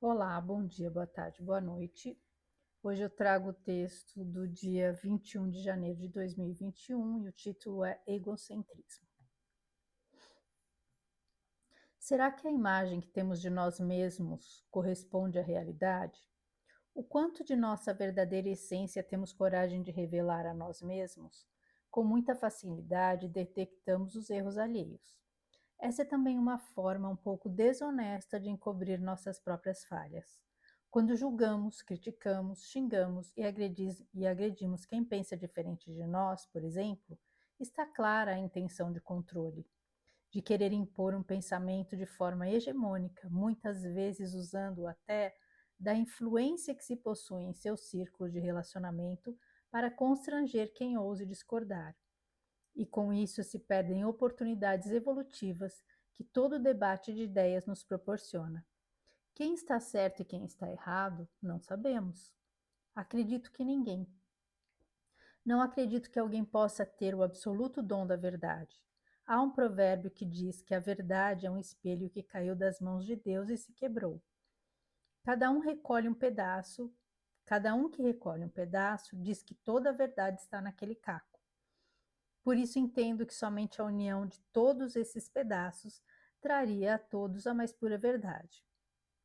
Olá, bom dia, boa tarde, boa noite. Hoje eu trago o texto do dia 21 de janeiro de 2021 e o título é Egocentrismo. Será que a imagem que temos de nós mesmos corresponde à realidade? O quanto de nossa verdadeira essência temos coragem de revelar a nós mesmos? Com muita facilidade detectamos os erros alheios. Essa é também uma forma um pouco desonesta de encobrir nossas próprias falhas. Quando julgamos, criticamos, xingamos e agredimos quem pensa diferente de nós, por exemplo, está clara a intenção de controle, de querer impor um pensamento de forma hegemônica, muitas vezes usando até da influência que se possui em seu círculo de relacionamento para constranger quem ouse discordar. E com isso se perdem oportunidades evolutivas que todo debate de ideias nos proporciona. Quem está certo e quem está errado, não sabemos. Acredito que ninguém. Não acredito que alguém possa ter o absoluto dom da verdade. Há um provérbio que diz que a verdade é um espelho que caiu das mãos de Deus e se quebrou. Cada um recolhe um pedaço, cada um que recolhe um pedaço diz que toda a verdade está naquele caco. Por isso entendo que somente a união de todos esses pedaços traria a todos a mais pura verdade.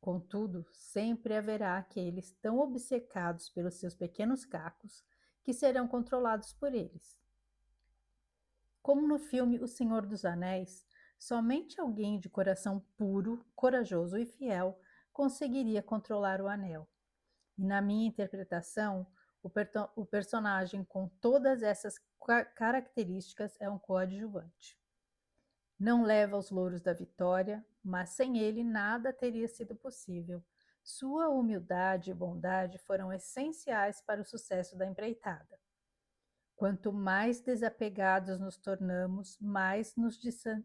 Contudo, sempre haverá aqueles tão obcecados pelos seus pequenos cacos que serão controlados por eles. Como no filme O Senhor dos Anéis, somente alguém de coração puro, corajoso e fiel conseguiria controlar o anel. E na minha interpretação, o personagem com todas essas características é um coadjuvante. Não leva os louros da vitória, mas sem ele nada teria sido possível. Sua humildade e bondade foram essenciais para o sucesso da empreitada. Quanto mais desapegados nos tornamos, mais nos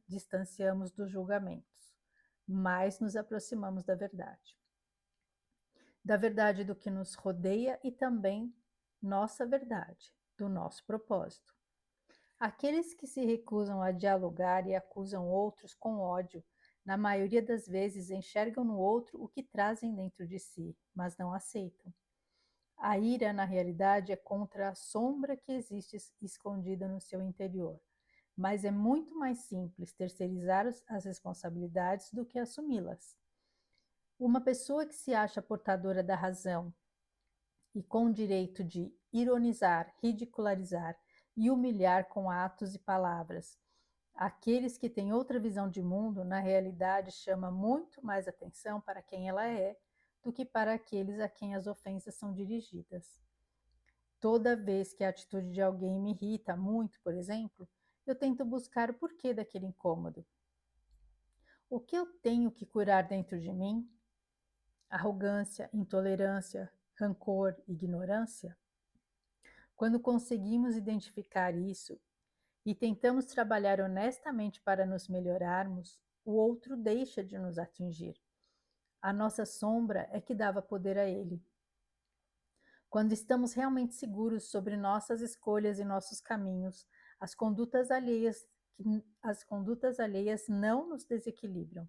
distanciamos dos julgamentos, mais nos aproximamos da verdade do que nos rodeia e também nossa verdade, do nosso propósito. Aqueles que se recusam a dialogar e acusam outros com ódio, na maioria das vezes enxergam no outro o que trazem dentro de si, mas não aceitam. A ira, na realidade, é contra a sombra que existe escondida no seu interior, mas é muito mais simples terceirizar as responsabilidades do que assumi-las. Uma pessoa que se acha portadora da razão e com o direito de ironizar, ridicularizar e humilhar com atos e palavras aqueles que têm outra visão de mundo, na realidade chama muito mais atenção para quem ela é do que para aqueles a quem as ofensas são dirigidas. Toda vez que a atitude de alguém me irrita muito, por exemplo, eu tento buscar o porquê daquele incômodo. O que eu tenho que curar dentro de mim? Arrogância, intolerância, rancor, ignorância? Quando conseguimos identificar isso e tentamos trabalhar honestamente para nos melhorarmos, o outro deixa de nos atingir. A nossa sombra é que dava poder a ele. Quando estamos realmente seguros sobre nossas escolhas e nossos caminhos, as condutas alheias, as condutas alheias não nos desequilibram.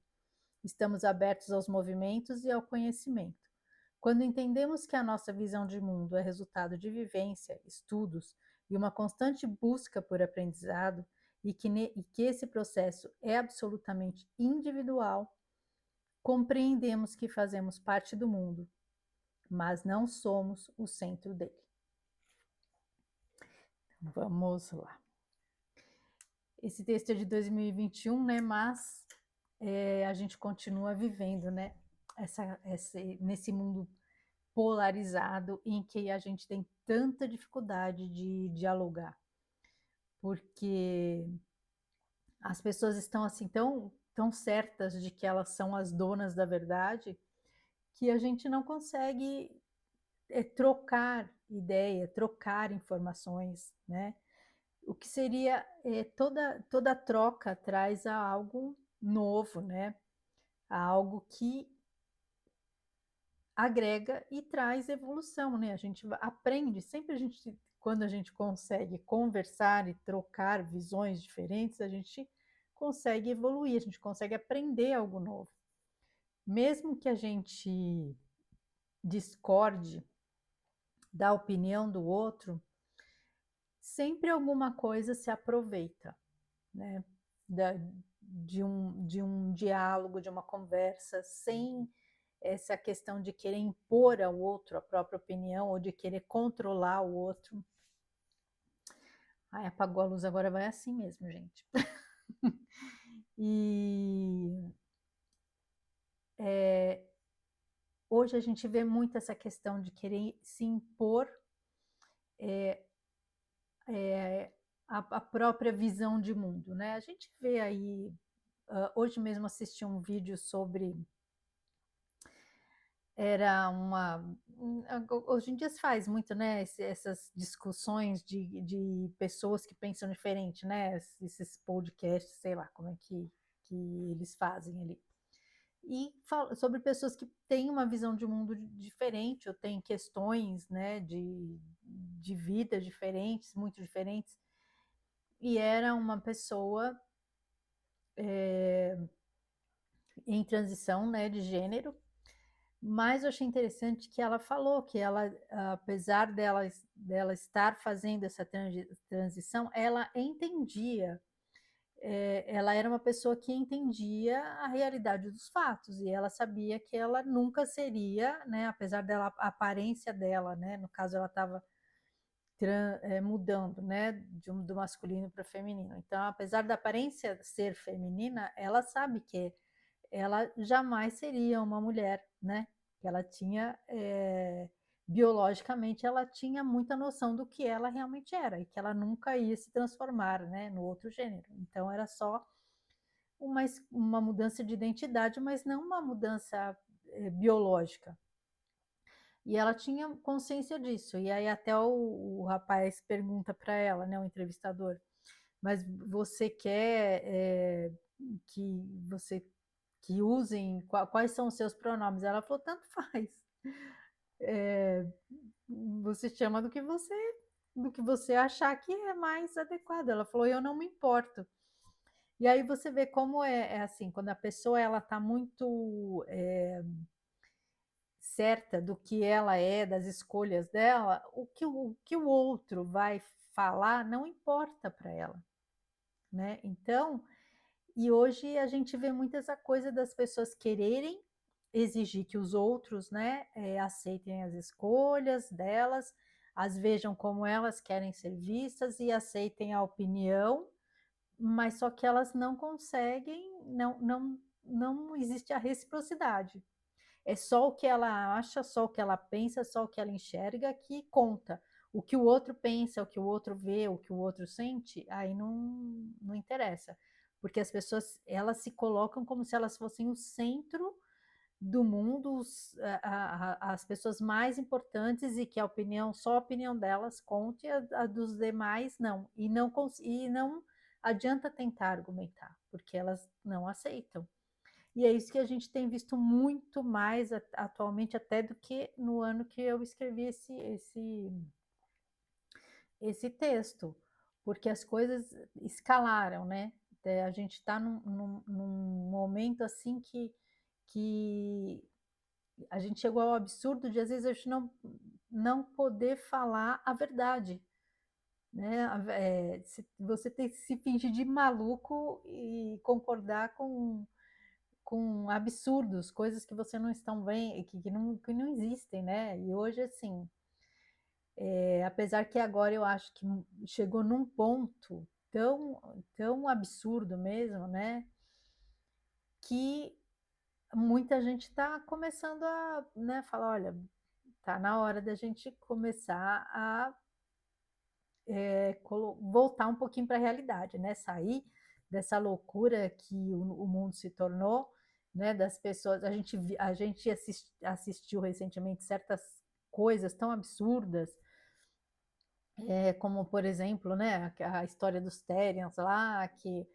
Estamos abertos aos movimentos e ao conhecimento. Quando entendemos que a nossa visão de mundo é resultado de vivência, estudos e uma constante busca por aprendizado, e que esse processo é absolutamente individual, compreendemos que fazemos parte do mundo, mas não somos o centro dele. Vamos lá. Esse texto é de 2021, né? Mas a gente continua vivendo, né? Nesse mundo polarizado em que a gente tem tanta dificuldade de dialogar, porque as pessoas estão assim tão certas de que elas são as donas da verdade que a gente não consegue trocar ideia, trocar informações, né? O que seria toda troca traz a algo novo, né? A algo que agrega e traz evolução, né? A gente aprende, sempre quando a gente consegue conversar e trocar visões diferentes, a gente consegue evoluir, a gente consegue aprender algo novo. mesmo que a gente discorde da opinião do outro, sempre alguma coisa se aproveita, né? Da, de um diálogo, de uma conversa, sem essa questão de querer impor ao outro a própria opinião ou de querer controlar o outro. Ai, apagou a luz, agora vai assim mesmo, gente. E hoje a gente vê muito essa questão de querer se impor a própria visão de mundo, né? A gente vê aí, hoje mesmo assisti um vídeo sobre, era uma, hoje em dia se faz muito, né, essas discussões de pessoas que pensam diferente, né? Esses podcasts, sei lá como é que eles fazem ali. E sobre pessoas que têm uma visão de mundo diferente, ou têm questões, né, de vida diferentes, muito diferentes. E era uma pessoa em transição, né, de gênero, mas eu achei interessante que ela falou que ela, apesar dela estar fazendo essa transição, ela entendia, ela era uma pessoa que entendia a realidade dos fatos e ela sabia que ela nunca seria, né, apesar dela, a aparência dela, né, no caso ela estava mudando, né, do masculino para o feminino. Então, apesar da aparência ser feminina, ela sabe que ela jamais seria uma mulher, né? Ela tinha, biologicamente, ela tinha muita noção do que ela realmente era e que ela nunca ia se transformar, né, no outro gênero. Então, era só uma mudança de identidade, mas não uma mudança biológica. E ela tinha consciência disso. E aí até o rapaz pergunta para ela, né, o entrevistador, mas você quer que você que usem quais são os seus pronomes? Ela falou, tanto faz. É, você chama do que você achar que é mais adequado. Ela falou, eu não me importo. E aí você vê como é assim, quando a pessoa ela está muito certa do que ela é, das escolhas dela, o que o outro vai falar não importa para ela, né? Então, e hoje a gente vê muito essa coisa das pessoas quererem exigir que os outros, né, aceitem as escolhas delas, as vejam como elas querem ser vistas e aceitem a opinião, mas só que elas não conseguem, não existe a reciprocidade. É só o que ela acha, só o que ela pensa, só o que ela enxerga que conta. O que o outro pensa, o que o outro vê, o que o outro sente, aí não interessa. Porque as pessoas, elas se colocam como se elas fossem o centro do mundo, as pessoas mais importantes e que a opinião, só a opinião delas conte, a dos demais não. E não adianta tentar argumentar, porque elas não aceitam. E é isso que a gente tem visto muito mais atualmente, até do que no ano que eu escrevi esse texto, porque as coisas escalaram, né? A gente está num momento assim que a gente chegou ao absurdo de às vezes a gente não poder falar a verdade, né? Você tem que se fingir de maluco e concordar com absurdos, coisas que você não estão vendo, que não existem, né? E hoje, assim, apesar que agora eu acho que chegou num ponto tão absurdo mesmo, né? Que muita gente está começando a, né, falar, olha, tá na hora da gente começar a voltar um pouquinho para a realidade, né? Sair dessa loucura que o mundo se tornou, né? Das pessoas, a gente assistiu recentemente certas coisas tão absurdas, como por exemplo, né? A história dos Terians lá, que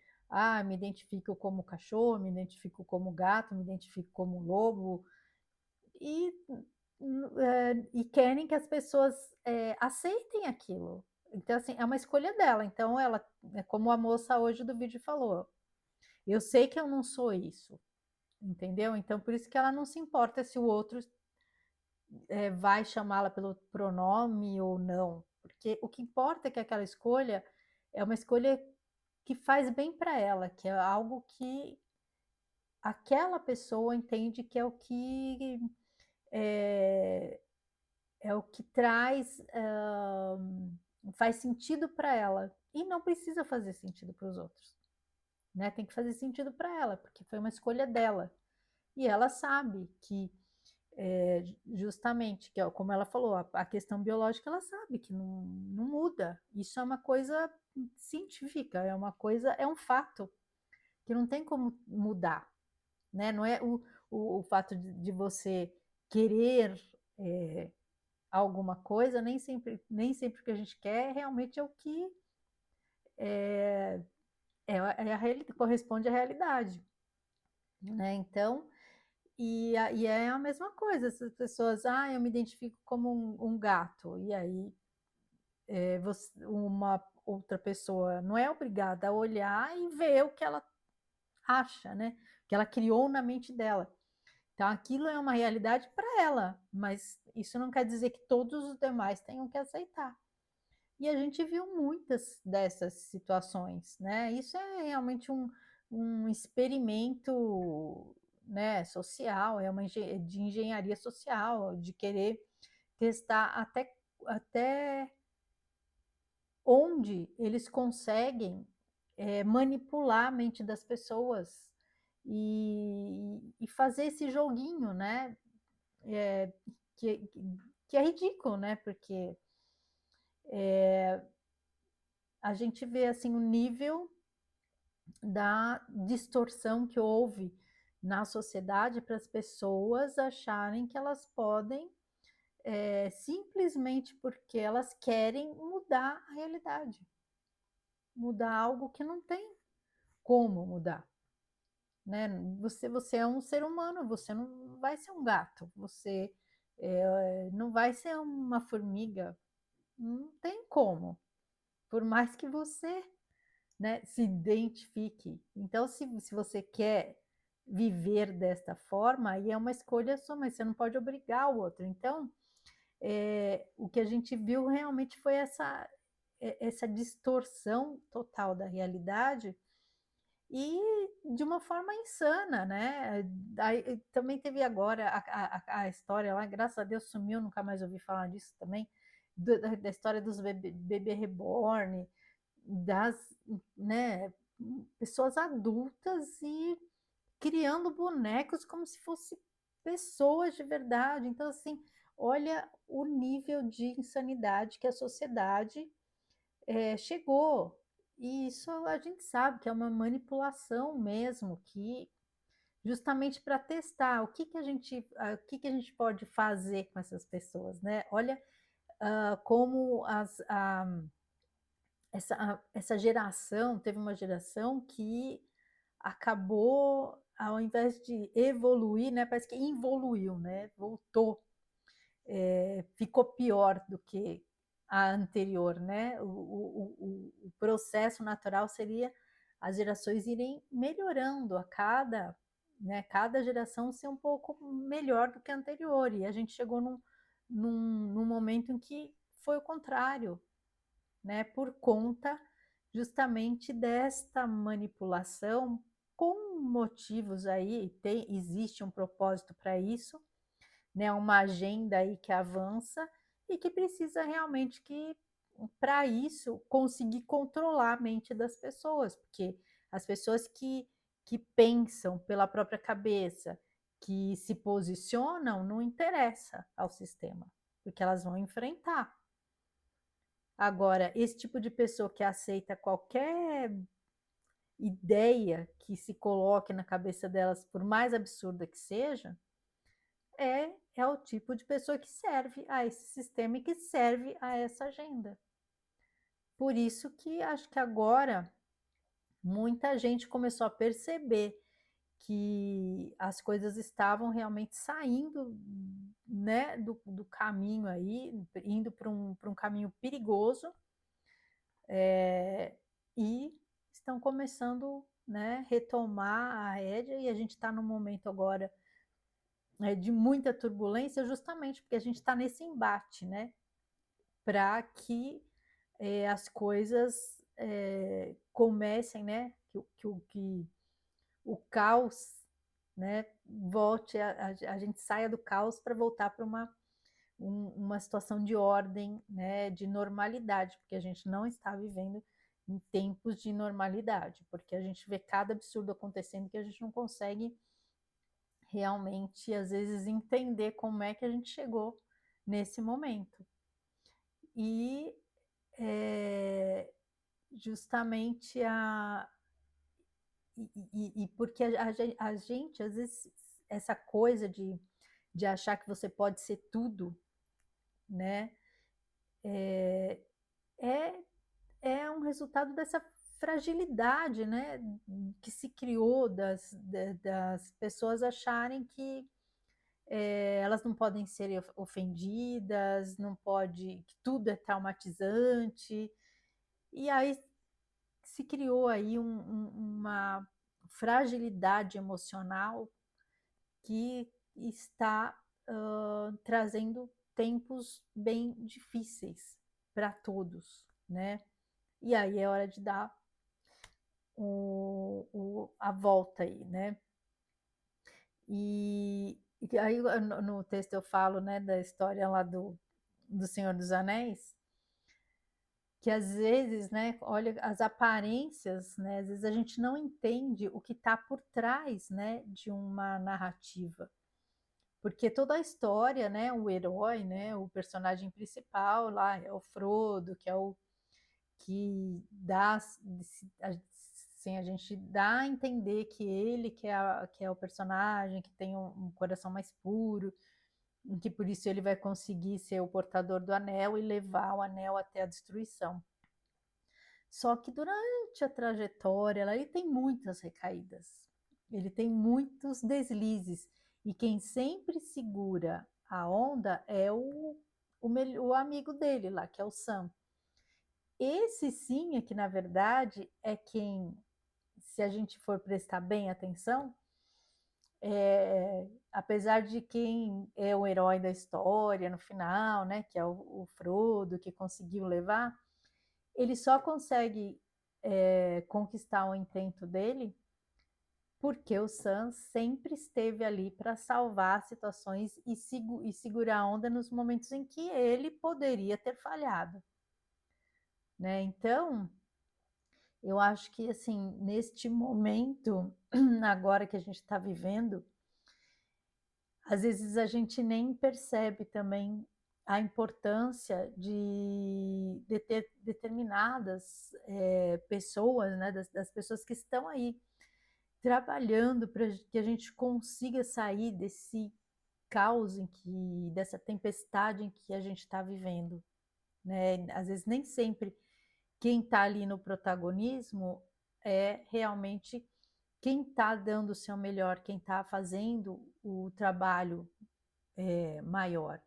me identifico como cachorro, me identifico como gato, me identifico como lobo, e, e querem que as pessoas aceitem aquilo. Então, assim, é uma escolha dela. Então, como a moça hoje do vídeo falou, eu sei que eu não sou isso, entendeu? Então, por isso que ela não se importa se o outro vai chamá-la pelo pronome ou não, porque o que importa é que aquela escolha é uma escolha que faz bem para ela, que é algo que aquela pessoa entende que é, é o que traz, faz sentido para ela. E não precisa fazer sentido para os outros, né? Tem que fazer sentido para ela, porque foi uma escolha dela. E ela sabe que, justamente, que como ela falou, a questão biológica, ela sabe que não muda. Isso é uma coisa científica, é uma coisa, é um fato que não tem como mudar, né? Não é o fato de você querer alguma coisa, nem sempre o que a gente quer realmente é o que é, corresponde à realidade, né? Então, e é a mesma coisa, essas pessoas, eu me identifico como um gato, e aí uma outra pessoa não é obrigada a olhar e ver o que ela acha, né? O que ela criou na mente dela. Então, aquilo é uma realidade para ela, mas isso não quer dizer que todos os demais tenham que aceitar. E a gente viu muitas dessas situações, né? Isso é realmente um experimento, né, social, é de engenharia social, de querer testar até onde eles conseguem manipular a mente das pessoas e fazer esse joguinho, né? É, que, que é ridículo, né? Porque a gente vê assim o nível da distorção que houve na sociedade para as pessoas acharem que elas podem, simplesmente porque elas querem mudar a realidade, mudar algo que não tem como mudar, né? Você é um ser humano, você não vai ser um gato, você não vai ser uma formiga, não tem como, por mais que você, né, se identifique. Então, se você quer viver desta forma, aí é uma escolha sua, mas você não pode obrigar o outro. Então, o que a gente viu realmente foi essa distorção total da realidade e de uma forma insana, né? Aí, também teve agora a história lá, graças a Deus sumiu, nunca mais ouvi falar disso também, da história dos bebê reborn, das, né, pessoas adultas e criando bonecos como se fossem pessoas de verdade. Então, assim, olha o nível de insanidade que a sociedade chegou. E isso a gente sabe que é uma manipulação mesmo, que justamente para testar o que que a gente pode fazer com essas pessoas, né? Olha como essa geração, teve uma geração que acabou, ao invés de evoluir, né, parece que involuiu, né, voltou, ficou pior do que a anterior, né? O processo natural seria as gerações irem melhorando cada geração ser um pouco melhor do que a anterior, e a gente chegou num momento em que foi o contrário, né, por conta justamente desta manipulação com motivos aí, existe um propósito para isso, né, uma agenda aí que avança e que precisa realmente que, para isso, conseguir controlar a mente das pessoas, porque as pessoas que pensam pela própria cabeça, que se posicionam, não interessa ao sistema, porque elas vão enfrentar. Agora, esse tipo de pessoa que aceita qualquer ideia que se coloque na cabeça delas, por mais absurda que seja, é o tipo de pessoa que serve a esse sistema e que serve a essa agenda. Por isso que acho que agora muita gente começou a perceber que as coisas estavam realmente saindo, né, do caminho aí, indo para um caminho perigoso, e estão começando né, retomar a rédea, e a gente está num momento agora de muita turbulência, justamente porque a gente está nesse embate, né, para que as coisas comecem, né, que o caos, né, volte, a gente saia do caos para voltar para uma situação de ordem, né, de normalidade, porque a gente não está vivendo em tempos de normalidade, porque a gente vê cada absurdo acontecendo que a gente não consegue realmente, às vezes, entender como é que a gente chegou nesse momento. E é, justamente e porque a gente, às vezes, essa coisa de achar que você pode ser tudo, né? É, é, é um resultado dessa fragilidade, né? Que se criou das pessoas acharem que elas não podem ser ofendidas, não pode, que tudo é traumatizante. E aí se criou aí uma fragilidade emocional que está trazendo tempos bem difíceis para todos, né? E aí é hora de dar a volta aí, né? E aí no texto eu falo, né, da história lá do Senhor dos Anéis, que às vezes, né, olha as aparências, né, às vezes a gente não entende o que está por trás, né, de uma narrativa, porque toda a história, né, o herói, né, o personagem principal lá é o Frodo, que é o que dá, assim, a gente dá a entender que ele que é o personagem que tem um coração mais puro, que por isso ele vai conseguir ser o portador do anel e levar o anel até a destruição. Só que durante a trajetória, ele tem muitas recaídas, ele tem muitos deslizes, e quem sempre segura a onda é o amigo dele lá, que é o Sam. Esse sim é que, na verdade, é quem, se a gente for prestar bem atenção, apesar de quem é o herói da história no final, né, que é o Frodo, que conseguiu levar, ele só consegue conquistar o intento dele porque o Sam sempre esteve ali para salvar situações e segurar a onda nos momentos em que ele poderia ter falhado, né? Então, eu acho que assim, neste momento, agora que a gente está vivendo, às vezes a gente nem percebe também a importância de ter determinadas pessoas, né, das pessoas que estão aí trabalhando para que a gente consiga sair desse caos dessa tempestade em que a gente está vivendo, né? Às vezes nem sempre quem está ali no protagonismo é realmente quem está dando o seu melhor, quem está fazendo o trabalho maior.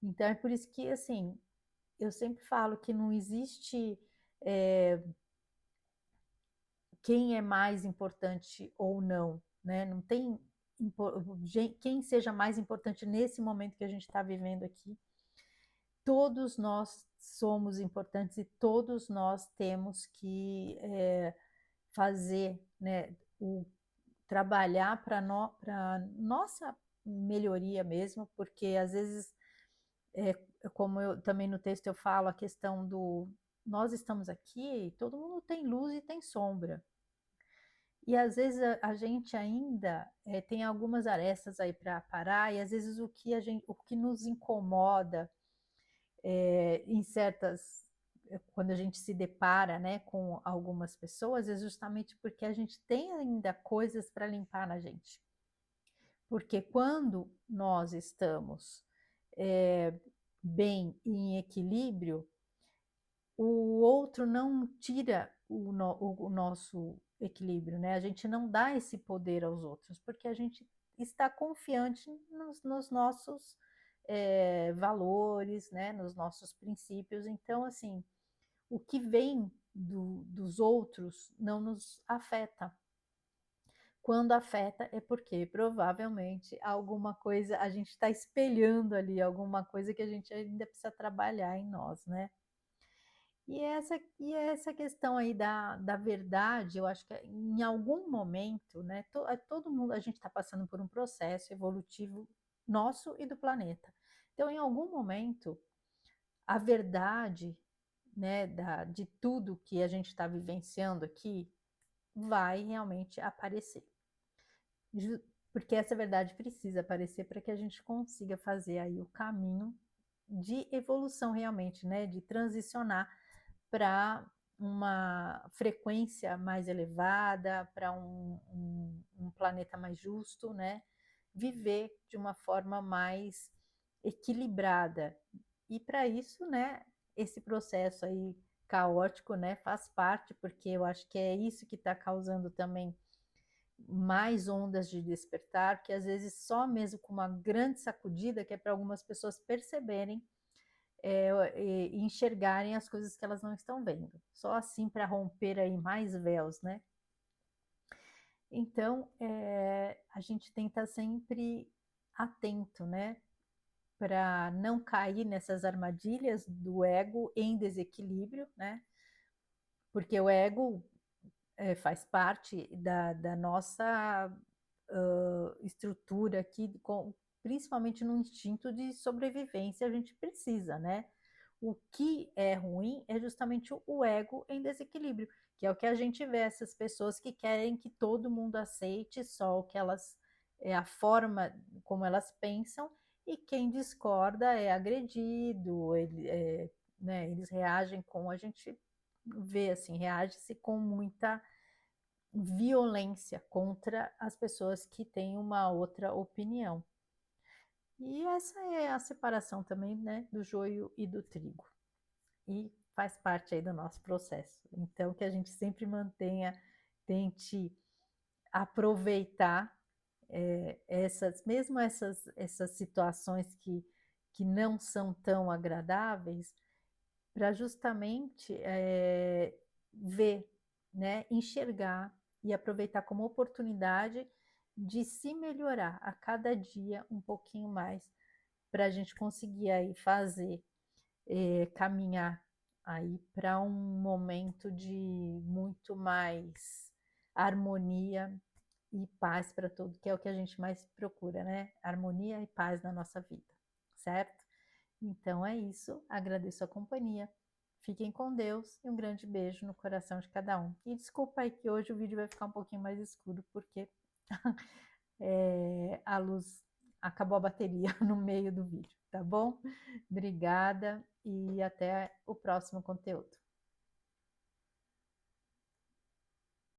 Então é por isso que assim eu sempre falo que não existe é, quem é mais importante ou não, né? Não tem quem seja mais importante nesse momento que a gente está vivendo aqui. Todos nós somos importantes e todos nós temos que fazer, né, trabalhar para nossa melhoria mesmo, porque às vezes, como eu também no texto eu falo, a questão do nós estamos aqui, todo mundo tem luz e tem sombra. E às vezes a gente ainda tem algumas arestas aí para parar, e às vezes o que nos incomoda em certas quando a gente se depara, né, com algumas pessoas, é justamente porque a gente tem ainda coisas para limpar na gente. Porque quando nós estamos bem em equilíbrio, o outro não tira o nosso equilíbrio, né? A gente não dá esse poder aos outros, porque a gente está confiante nos nossos valores, né? Nos nossos princípios. Então, assim, o que vem dos outros não nos afeta, Quando afeta é porque provavelmente alguma coisa a gente está espelhando ali alguma coisa que a gente ainda precisa trabalhar em nós, né. E essa questão aí da verdade, eu acho que em algum momento, né, todo mundo a gente está passando por um processo evolutivo nosso e do planeta. Então, em algum momento, a verdade, né, de tudo que a gente está vivenciando aqui, vai realmente aparecer. Ju Porque essa verdade precisa aparecer para que a gente consiga fazer aí o caminho de evolução realmente, né, de transicionar para uma frequência mais elevada, para um planeta mais justo, né, viver de uma forma mais equilibrada. E para isso, né, esse processo aí caótico, né, faz parte, porque eu acho que é isso que está causando também mais ondas de despertar, que às vezes só mesmo com uma grande sacudida, que é para algumas pessoas perceberem, e enxergarem as coisas que elas não estão vendo. Só assim para romper aí mais véus, né. Então, a gente tem que estar sempre atento, né, para não cair nessas armadilhas do ego em desequilíbrio, né, porque o ego, faz parte da nossa estrutura aqui, principalmente no instinto de sobrevivência, a gente precisa, né? O que é ruim é justamente o ego em desequilíbrio, que é o que a gente vê essas pessoas que querem que todo mundo aceite só o que elas, é a forma como elas pensam, e quem discorda é agredido, né, eles reagem com, a gente vê assim, reage-se com muita violência contra as pessoas que têm uma outra opinião. E essa é a separação também, né, do joio e do trigo. E faz parte aí do nosso processo. Então, que a gente sempre mantenha, tente aproveitar essas situações que não são tão agradáveis, para justamente ver, né, enxergar e aproveitar como oportunidade de se melhorar a cada dia um pouquinho mais, para a gente conseguir aí fazer, caminhar aí para um momento de muito mais harmonia e paz para tudo, que é o que a gente mais procura, né? Harmonia e paz na nossa vida, certo? Então é isso, agradeço a companhia. Fiquem com Deus e um grande beijo no coração de cada um. E desculpa aí que hoje o vídeo vai ficar um pouquinho mais escuro, porque a luz acabou a bateria no meio do vídeo, tá bom? Obrigada e até o próximo conteúdo.